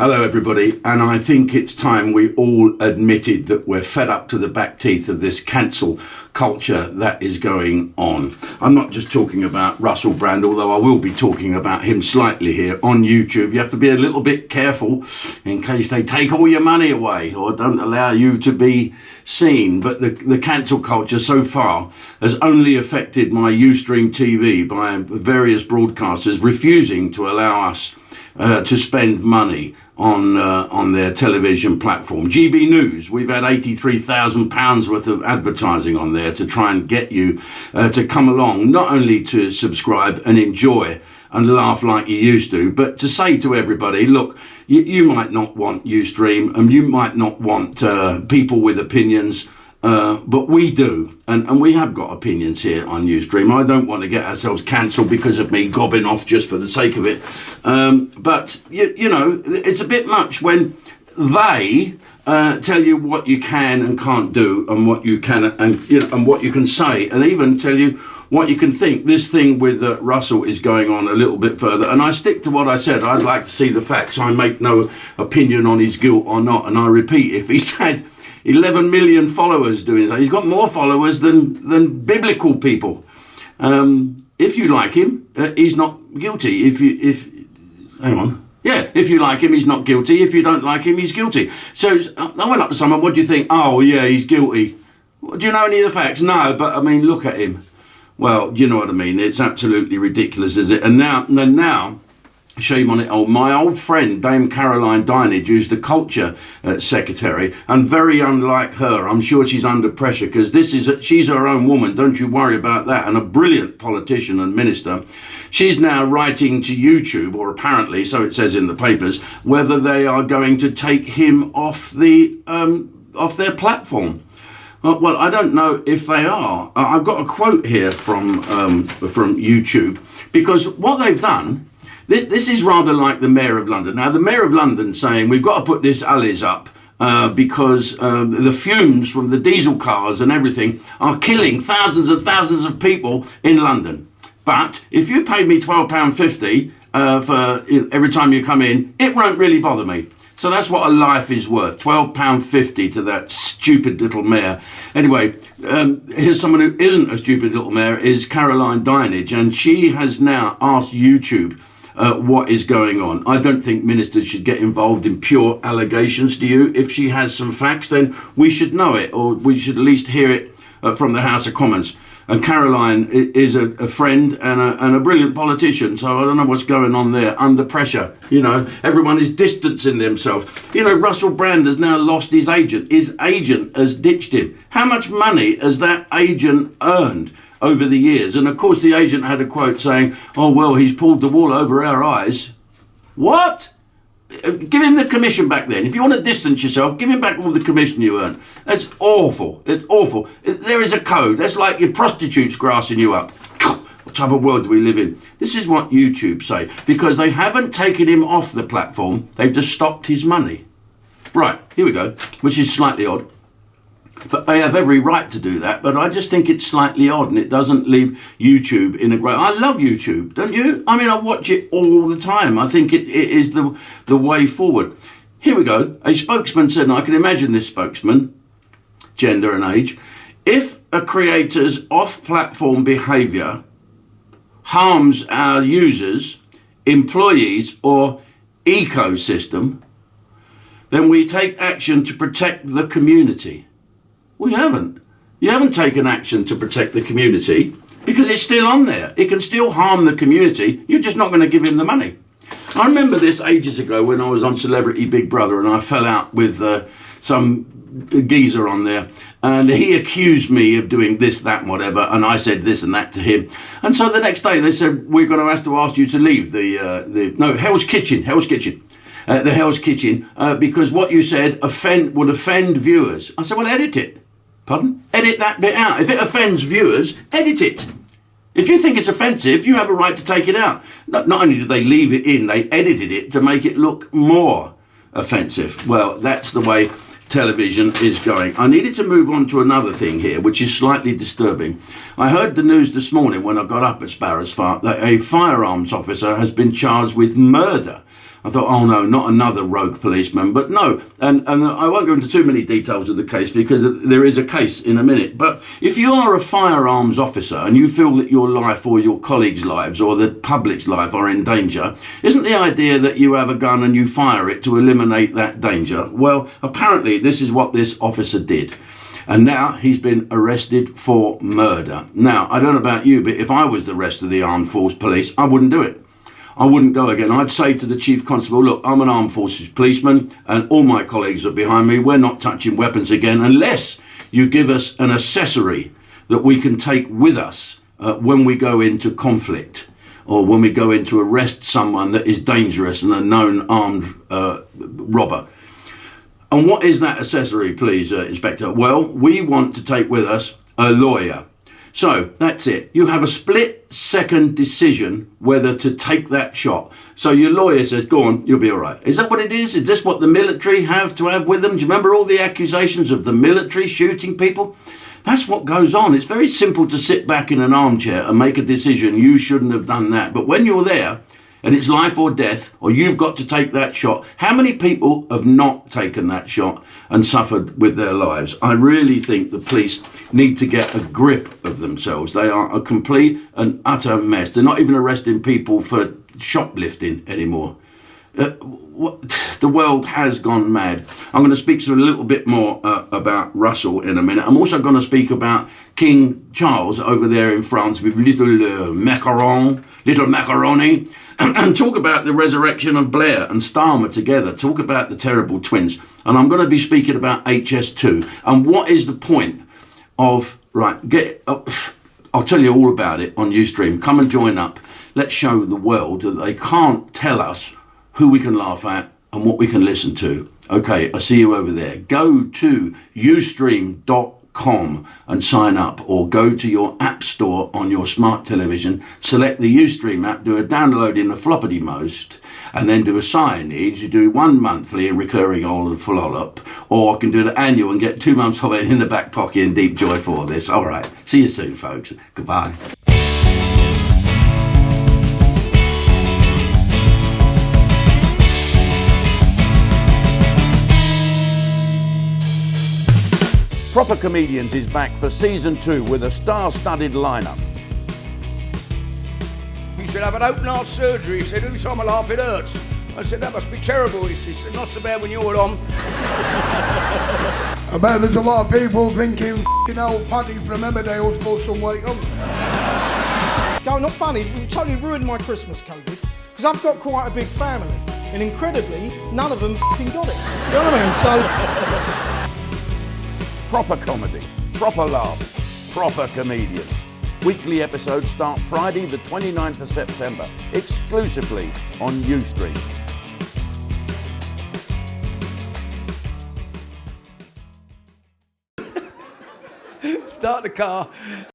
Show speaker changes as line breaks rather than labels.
Hello everybody, and I think it's time we all admitted that we're fed up to the back teeth of this cancel culture that is going on. I'm not just talking about Russell Brand, although I will be talking about him slightly here on YouTube. You have to be a little bit careful in case they take all your money away or don't allow you to be seen. But the cancel culture so far has only affected my Ustream TV by various broadcasters refusing to allow us to spend money on their television platform. GB News, we've had £83,000 worth of advertising on there to try and get you to come along, not only to subscribe and enjoy and laugh like you used to, but to say to everybody, look, you might not want Ustream and you might not want people with opinions, but we do, and we have got opinions here on Ustream. I don't want to get ourselves cancelled because of me gobbing off just for the sake of it. But, you know, it's a bit much when they tell you what you can and can't do and what you can and what you can say, and even tell you what you can think. This thing with Russell is going on a little bit further, and I stick to what I said. I'd like to see the facts. I make no opinion on his guilt or not, and I repeat, if he's had 11 million followers doing that, he's got more followers than biblical people. If you like him, he's not guilty. If you like him, he's not guilty. If you don't like him, he's guilty. So I went up to someone, what do you think? Oh yeah, he's guilty. Do you know any of the facts? No, but I mean, look at him. Well, you know what I mean. It's absolutely ridiculous, isn't it? And now, shame on it all. My old friend, Dame Caroline Dinage, who's the culture secretary, and very unlike her, I'm sure she's under pressure because she's her own woman, don't you worry about that, and a brilliant politician and minister. She's now writing to YouTube, or apparently, so it says in the papers, whether they are going to take him off their platform. Well, I don't know if they are. I've got a quote here from YouTube, because what they've done, this is rather like the Mayor of London. Now, the Mayor of London saying, we've got to put this alleys up because the fumes from the diesel cars and everything are killing thousands and thousands of people in London. But if you paid me £12.50 for every time you come in, it won't really bother me. So that's what a life is worth, £12.50 to that stupid little mayor. Anyway, here's someone who isn't a stupid little mayor, is Caroline Dinage, and she has now asked YouTube what is going on. I don't think ministers should get involved in pure allegations. Do you? If she has some facts, then we should know it, or we should at least hear it from the House of Commons. And Caroline is a friend and a brilliant politician, so I don't know what's going on there. Under pressure, you know, everyone is distancing themselves. You know, Russell Brand has now lost his agent. His agent has ditched him. How much money has that agent earned over the years? And of course the agent had a quote saying, oh well, he's pulled the wool over our eyes. What? Give him the commission back then. If you want to distance yourself, give him back all the commission you earn. That's awful. It's awful. There is a code. That's like your prostitutes grassing you up. What type of world do we live in? This is what YouTube say, because they haven't taken him off the platform. They've just stopped his money. Right, here we go, which is slightly odd. But they have every right to do that, but I just think it's slightly odd, and it doesn't leave YouTube in a great... I love YouTube, don't you? I mean, I watch it all the time. I think it is the way forward. Here we go. A spokesman said, and I can imagine this spokesman, gender and age, if a creator's off-platform behaviour harms our users, employees, or ecosystem, then we take action to protect the community. Well, you haven't. You haven't taken action to protect the community because it's still on there. It can still harm the community. You're just not going to give him the money. I remember this ages ago when I was on Celebrity Big Brother and I fell out with some geezer on there, and he accused me of doing this, that, and whatever, and I said this and that to him. And so the next day they said, we're going to have to ask you to leave Hell's Kitchen, the Hell's Kitchen, because what you said would offend viewers. I said, well, edit it. Pardon? Edit that bit out. If it offends viewers, edit it. If you think it's offensive, you have a right to take it out. Not only did they leave it in, they edited it to make it look more offensive. Well, that's the way television is going. I needed to move on to another thing here, which is slightly disturbing. I heard the news this morning when I got up at Sparrows Farm that a firearms officer has been charged with murder I thought, oh no, not another rogue policeman. But no, and I won't go into too many details of the case because there is a case in a minute. But if you are a firearms officer and you feel that your life or your colleagues' lives or the public's life are in danger, isn't the idea that you have a gun and you fire it to eliminate that danger? Well, apparently this is what this officer did. And now he's been arrested for murder. Now, I don't know about you, but if I was the rest of the Armed Force Police, I wouldn't do it. I wouldn't go again. I'd say to the Chief Constable, look, I'm an Armed Forces policeman and all my colleagues are behind me. We're not touching weapons again unless you give us an accessory that we can take with us when we go into conflict or when we go in to arrest someone that is dangerous and a known armed robber. And what is that accessory, please, Inspector? Well, we want to take with us a lawyer. So that's it. You have a split-second decision whether to take that shot. So your lawyer says, go on, you'll be all right. Is that what it is? Is this what the military have to have with them? Do you remember all the accusations of the military shooting people? That's what goes on. It's very simple to sit back in an armchair and make a decision. You shouldn't have done that. But when you're there and it's life or death, or you've got to take that shot, how many people have not taken that shot and suffered with their lives? I really think the police need to get a grip of themselves. They are a complete and utter mess. They're not even arresting people for shoplifting anymore. The world has gone mad. I'm going to speak to a little bit more about Russell in a minute. I'm also going to speak about King Charles over there in France with little macaroni, and talk about the resurrection of Blair and Starmer together. Talk about the terrible twins. And I'm going to be speaking about HS2 and what is the point of, I'll tell you all about it on Ustream. Come and join up. Let's show the world that they can't tell us who we can laugh at and what we can listen to. Okay, I'll see you over there. Go to ustream.com and sign up, or go to your app store on your smart television, select the Ustream app, do a download in the floppity most, and then do a signage. You do 1 monthly recurring old follow-up, or I can do the annual and get 2 months of it in the back pocket and deep joy for this. All right, see you soon, folks. Goodbye. Proper Comedians is back for season 2 with a star-studded lineup.
He said, I've had open heart surgery. He said, every time I laugh it hurts. I said, that must be terrible. He said, not so bad when you're on.
I bet there's a lot of people thinking f***ing old Paddy from Emmerdale's for some weight on.
Go, not funny, you totally ruined my Christmas, COVID, because I've got quite a big family, and incredibly, none of them f***ing got it. You know what I mean? So...
Proper comedy, proper laughs, proper comedians. Weekly episodes start Friday the 29th of September, exclusively on Ustream.
Start the car.